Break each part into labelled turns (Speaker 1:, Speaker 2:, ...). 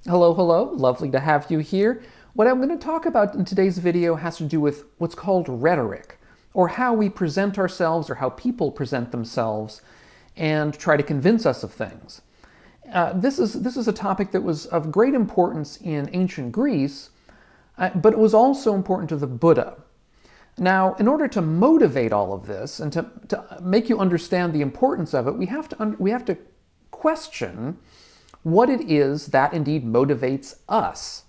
Speaker 1: Hello, hello. Lovely to have you here. What I'm going to talk about in today's video has to do with what's called rhetoric, or how we present ourselves or how people present themselves and try to convince us of things. This is a topic that was of great importance in ancient Greece, but it was also important to the Buddha. Now, in order to motivate all of this and to make you understand the importance of it, we have to question what it is that indeed motivates us.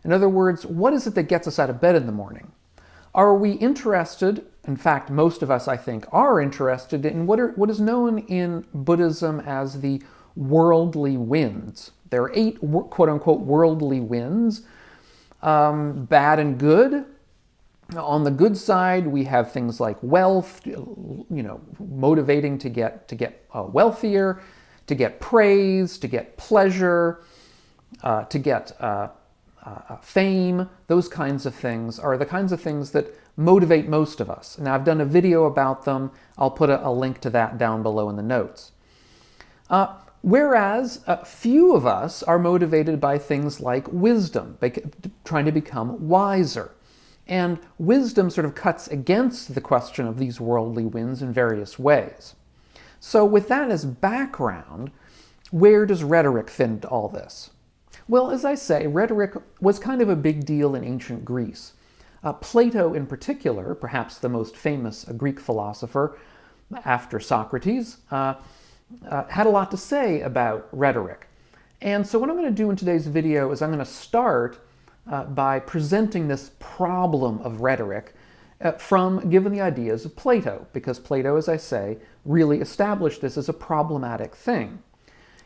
Speaker 1: In other words, what is it that gets us out of bed in the morning? Are we interested, in fact, most of us, I think, are interested in what is known in Buddhism as the worldly winds. There are 8 quote-unquote worldly winds, bad and good. On the good side, we have things like wealth, motivating to get wealthier, to get praise, to get pleasure, to get fame. Those kinds of things are the kinds of things that motivate most of us. Now, I've done a video about them. I'll put a link to that down below in the notes. Whereas few of us are motivated by things like wisdom, trying to become wiser. And wisdom sort of cuts against the question of these worldly winds in various ways. So with that as background, where does rhetoric fit into all this? Well, as I say, rhetoric was kind of a big deal in ancient Greece. Plato in particular, perhaps the most famous Greek philosopher after Socrates, had a lot to say about rhetoric. And so what I'm going to do in today's video is I'm going to start by presenting this problem of rhetoric from given the ideas of Plato, because Plato, as I say, really established this as a problematic thing.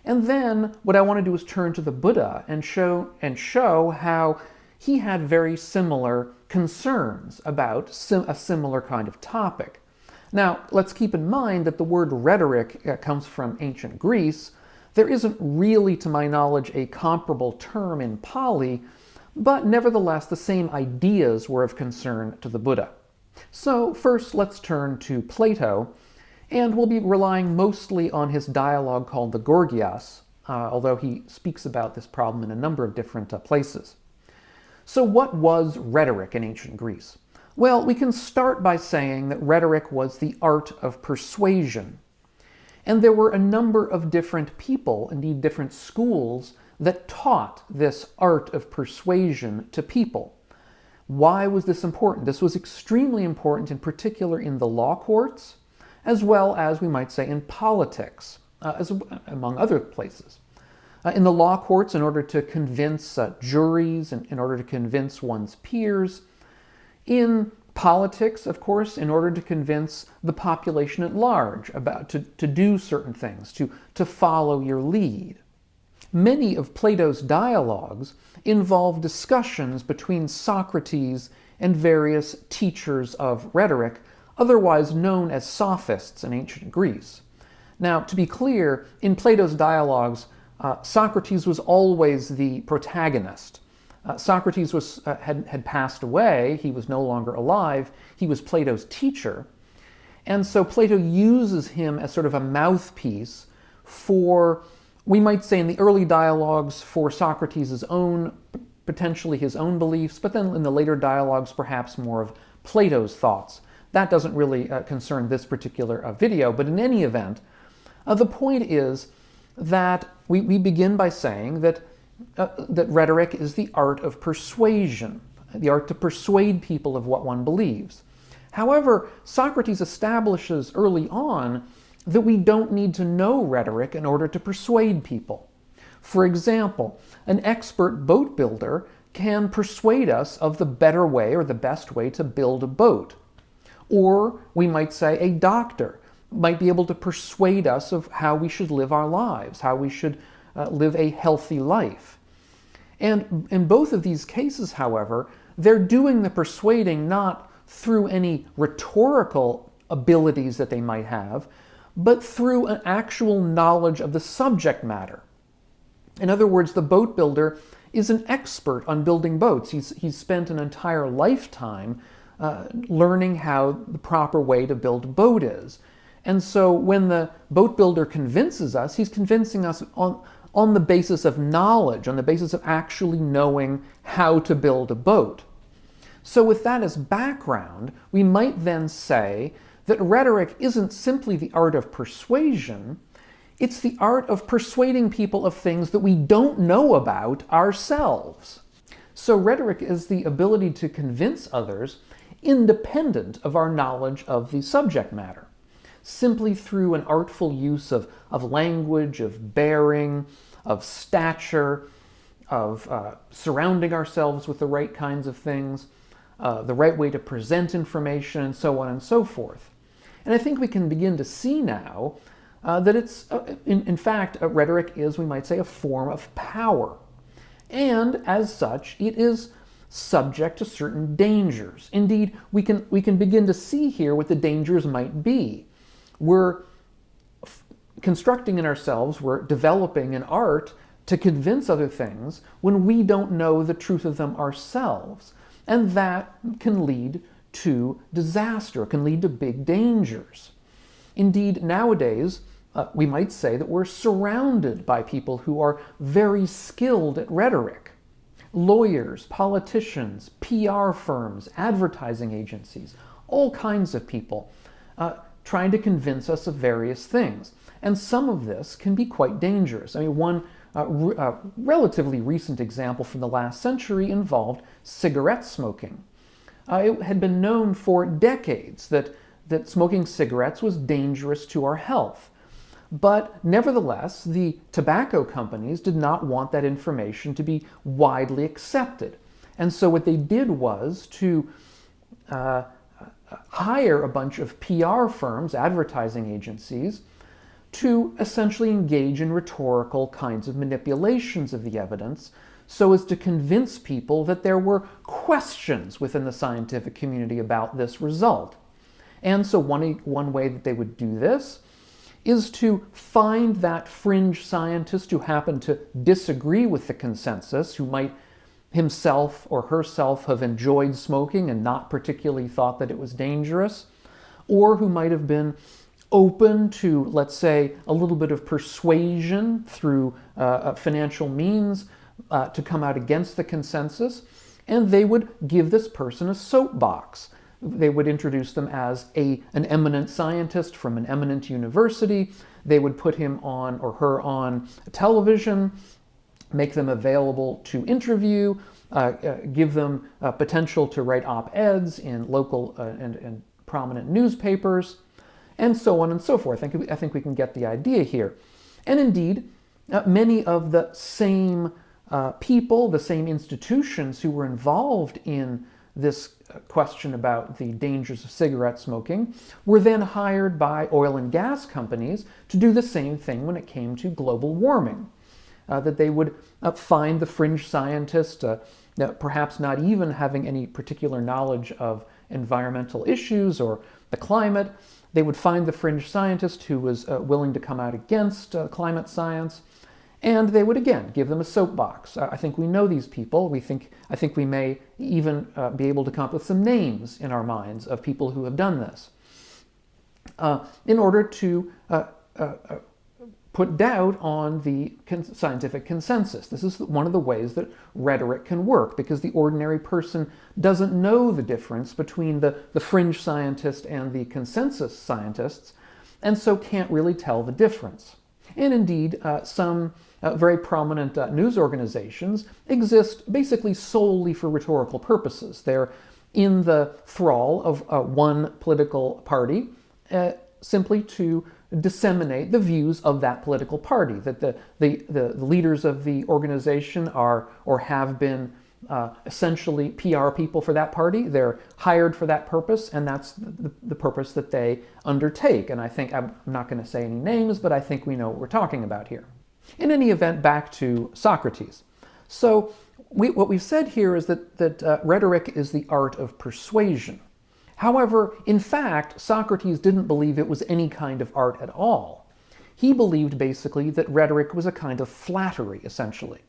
Speaker 1: And then what I want to do is turn to the Buddha and show how he had very similar concerns about a similar kind of topic. Now, let's keep in mind that the word rhetoric comes from ancient Greece. There isn't really, to my knowledge, a comparable term in Pali, but nevertheless, the same ideas were of concern to the Buddha. So first, let's turn to Plato, and we'll be relying mostly on his dialogue called the Gorgias, although he speaks about this problem in a number of different places. So what was rhetoric in ancient Greece? Well, we can start by saying that rhetoric was the art of persuasion. And there were a number of different people, indeed different schools, that taught this art of persuasion to people. Why was this important? This was extremely important, in particular in the law courts, as well as, we might say, in politics, among other places. In the law courts, in order to convince juries, and in order to convince one's peers. In politics, of course, in order to convince the population at large about to do certain things, to follow your lead. Many of Plato's dialogues involve discussions between Socrates and various teachers of rhetoric, otherwise known as sophists in ancient Greece. Now, to be clear, in Plato's dialogues, Socrates was always the protagonist. Socrates had passed away. He was no longer alive. He was Plato's teacher. And so Plato uses him as sort of a mouthpiece for, we might say in the early dialogues, for Socrates' own, potentially his own beliefs, but then in the later dialogues, perhaps more of Plato's thoughts. That doesn't really concern this particular video, but in any event, the point is that we begin by saying that rhetoric is the art of persuasion, the art to persuade people of what one believes. However, Socrates establishes early on that we don't need to know rhetoric in order to persuade people. For example, an expert boat builder can persuade us of the better way or the best way to build a boat. Or we might say a doctor might be able to persuade us of how we should live our lives, how we should live a healthy life. And in both of these cases, however, they're doing the persuading not through any rhetorical abilities that they might have, but through an actual knowledge of the subject matter. In other words, the boat builder is an expert on building boats. He's spent an entire lifetime learning how the proper way to build a boat is. And so when the boat builder convinces us, he's convincing us on the basis of knowledge, on the basis of actually knowing how to build a boat. So with that as background, we might then say that rhetoric isn't simply the art of persuasion, it's the art of persuading people of things that we don't know about ourselves. So rhetoric is the ability to convince others independent of our knowledge of the subject matter, simply through an artful use of language, of bearing, of stature, of surrounding ourselves with the right kinds of things, the right way to present information, and so on and so forth. And I think we can begin to see now that it's, in fact, rhetoric is, we might say, a form of power. And as such, it is subject to certain dangers. Indeed, we can begin to see here what the dangers might be. We're constructing in ourselves, we're developing an art to convince other things when we don't know the truth of them ourselves. And that can lead to disaster, can lead to big dangers. Indeed, nowadays, we might say that we're surrounded by people who are very skilled at rhetoric. Lawyers, politicians, PR firms, advertising agencies, all kinds of people trying to convince us of various things. And some of this can be quite dangerous. I mean, one relatively recent example from the last century involved cigarette smoking. It had been known for decades that smoking cigarettes was dangerous to our health. But nevertheless, the tobacco companies did not want that information to be widely accepted. And so what they did was to hire a bunch of PR firms, advertising agencies, to essentially engage in rhetorical kinds of manipulations of the evidence so as to convince people that there were questions within the scientific community about this result. And so one way that they would do this is to find that fringe scientist who happened to disagree with the consensus, who might himself or herself have enjoyed smoking and not particularly thought that it was dangerous, or who might have been open to, let's say, a little bit of persuasion through financial means to come out against the consensus, and they would give this person a soapbox. They would introduce them as an eminent scientist from an eminent university. They would put him on or her on television, make them available to interview, give them potential to write op-eds in local and prominent newspapers, and so on and so forth. I think we can get the idea here. And indeed, many of the same people, the same institutions who were involved in this question about the dangers of cigarette smoking were then hired by oil and gas companies to do the same thing when it came to global warming. That they would find the fringe scientist, perhaps not even having any particular knowledge of environmental issues or the climate. They would find the fringe scientist who was willing to come out against climate science, and they would again give them a soapbox. I think we know these people. I think we may even be able to come up with some names in our minds of people who have done this, in order to put doubt on the scientific consensus. This is one of the ways that rhetoric can work, because the ordinary person doesn't know the difference between the fringe scientist and the consensus scientists, and so can't really tell the difference. And indeed, some very prominent news organizations exist basically solely for rhetorical purposes. They're in the thrall of one political party, simply to disseminate the views of that political party, that the leaders of the organization are or have been essentially PR people for that party. They're hired for that purpose, and that's the purpose that they undertake. And I think, I'm not going to say any names, but I think we know what we're talking about here. In any event, back to Socrates. So what we've said here is that rhetoric is the art of persuasion. However, in fact, Socrates didn't believe it was any kind of art at all. He believed basically that rhetoric was a kind of flattery, essentially.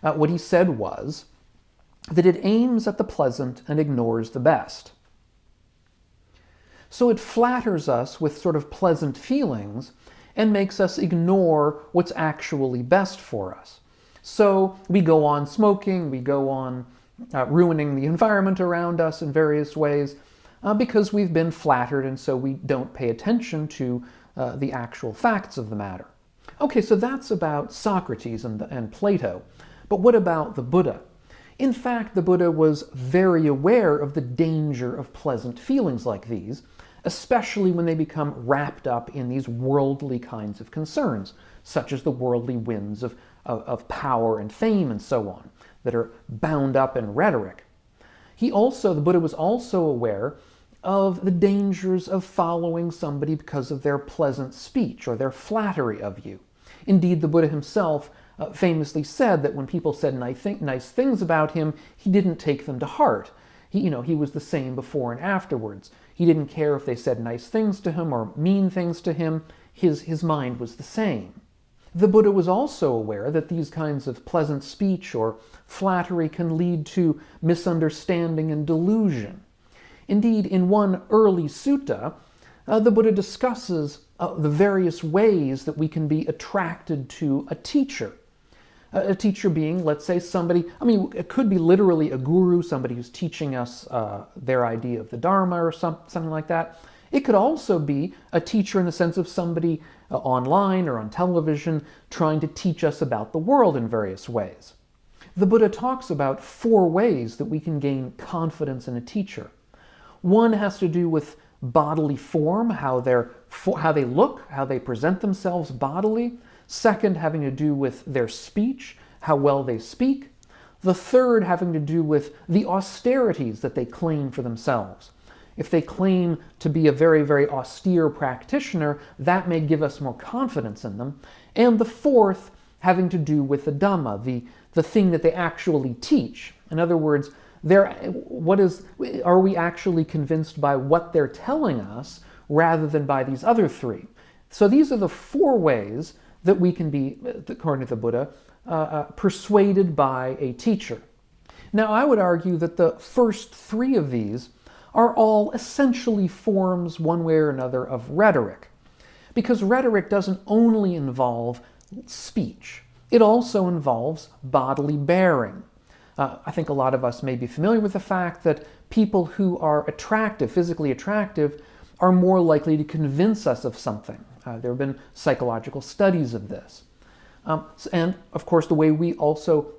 Speaker 1: What he said was that it aims at the pleasant and ignores the best. So it flatters us with sort of pleasant feelings, and makes us ignore what's actually best for us. So we go on smoking, we go on ruining the environment around us in various ways because we've been flattered, and so we don't pay attention to the actual facts of the matter. Okay, so that's about Socrates and Plato. But what about the Buddha? In fact, the Buddha was very aware of the danger of pleasant feelings like these, especially when they become wrapped up in these worldly kinds of concerns, such as the worldly winds of power and fame and so on, that are bound up in rhetoric. The Buddha was also aware of the dangers of following somebody because of their pleasant speech or their flattery of you. Indeed, the Buddha himself famously said that when people said nice things about him, he didn't take them to heart. He was the same before and afterwards. He didn't care if they said nice things to him or mean things to him. His mind was the same. The Buddha was also aware that these kinds of pleasant speech or flattery can lead to misunderstanding and delusion. Indeed, in one early sutta, the Buddha discusses the various ways that we can be attracted to a teacher. A teacher being, let's say, somebody, it could be literally a guru, somebody who's teaching us their idea of the Dharma or something like that. It could also be a teacher in the sense of somebody online or on television trying to teach us about the world in various ways. The Buddha talks about 4 ways that we can gain confidence in a teacher. One has to do with bodily form, how they look, how they present themselves bodily. Second, having to do with their speech, how well they speak. The third having to do with the austerities that they claim for themselves. If they claim to be a very, very austere practitioner, that may give us more confidence in them. And the fourth having to do with the Dhamma, the thing that they actually teach. In other words, are we actually convinced by what they're telling us rather than by these other 3? So these are the 4 ways that we can be, according to the Buddha, persuaded by a teacher. Now, I would argue that the first 3 of these are all essentially forms, one way or another, of rhetoric. Because rhetoric doesn't only involve speech. It also involves bodily bearing. I think a lot of us may be familiar with the fact that people who are attractive, physically attractive, are more likely to convince us of something. There have been psychological studies of this. And, of course, the way we also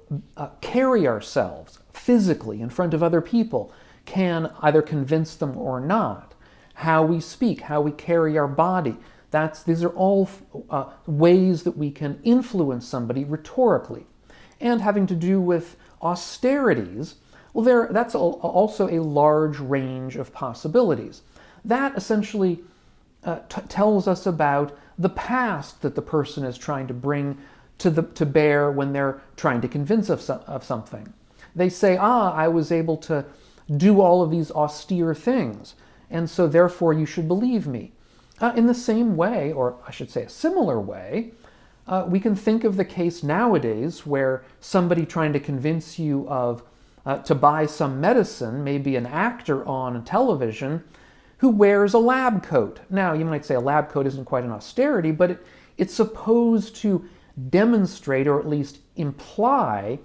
Speaker 1: carry ourselves physically in front of other people can either convince them or not. How we speak, how we carry our body, these are all ways that we can influence somebody rhetorically. And having to do with austerities, well, that's also a large range of possibilities. That essentially tells us about the past that the person is trying to bring to bear when they're trying to convince of something. They say, I was able to do all of these austere things, and so therefore you should believe me. In the same way, or I should say a similar way, we can think of the case nowadays where somebody trying to convince you to buy some medicine, maybe an actor on television, who wears a lab coat. Now, you might say a lab coat isn't quite an austerity, but it's supposed to demonstrate, or at least imply,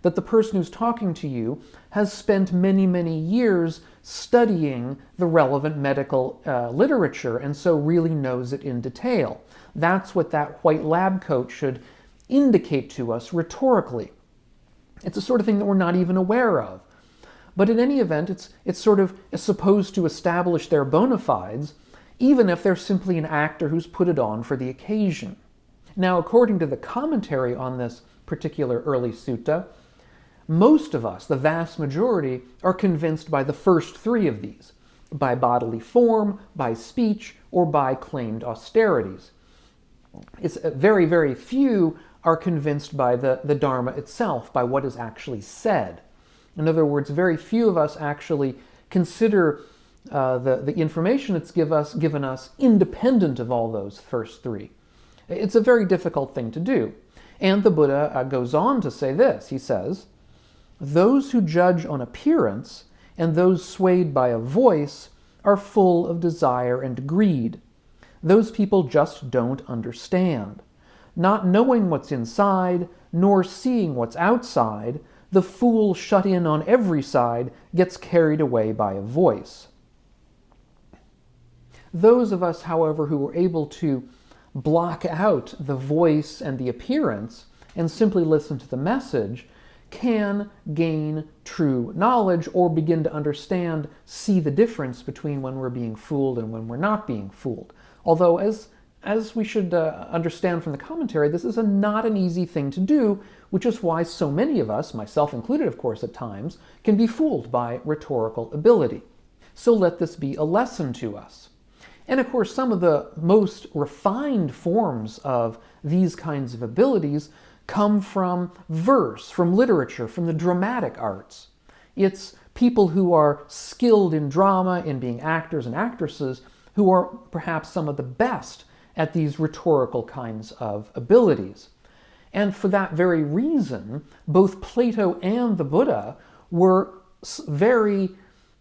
Speaker 1: that the person who's talking to you has spent many, many years studying the relevant medical literature and so really knows it in detail. That's what that white lab coat should indicate to us rhetorically. It's the sort of thing that we're not even aware of. But in any event, it's supposed to establish their bona fides, even if they're simply an actor who's put it on for the occasion. Now, according to the commentary on this particular early sutta, most of us, the vast majority, are convinced by the first 3 of these, by bodily form, by speech, or by claimed austerities. It's very, very few are convinced by the Dharma itself, by what is actually said. In other words, very few of us actually consider the information that's given us independent of all those first 3. It's a very difficult thing to do. And the Buddha goes on to say this. He says, "Those who judge on appearance and those swayed by a voice are full of desire and greed. Those people just don't understand. Not knowing what's inside, nor seeing what's outside, the fool shut in on every side gets carried away by a voice. Those of us, however, who are able to block out the voice and the appearance and simply listen to the message can gain true knowledge or begin to understand, see the difference between when we're being fooled and when we're not being fooled. Although, as we should understand from the commentary, this is not an easy thing to do, which is why so many of us, myself included of course at times, can be fooled by rhetorical ability. So let this be a lesson to us. And of course, some of the most refined forms of these kinds of abilities come from verse, from literature, from the dramatic arts. It's people who are skilled in drama, in being actors and actresses, who are perhaps some of the best at these rhetorical kinds of abilities. And for that very reason, both Plato and the Buddha were very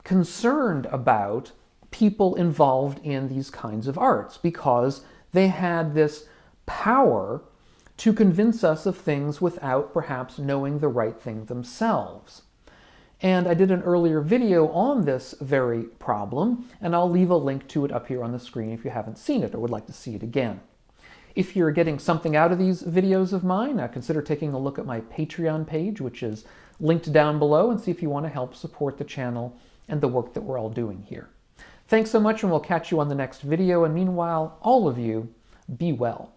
Speaker 1: concerned about people involved in these kinds of arts, because they had this power to convince us of things without perhaps knowing the right thing themselves. And I did an earlier video on this very problem, and I'll leave a link to it up here on the screen if you haven't seen it or would like to see it again. If you're getting something out of these videos of mine, consider taking a look at my Patreon page, which is linked down below, and see if you want to help support the channel and the work that we're all doing here. Thanks so much, and we'll catch you on the next video, and meanwhile, all of you, be well.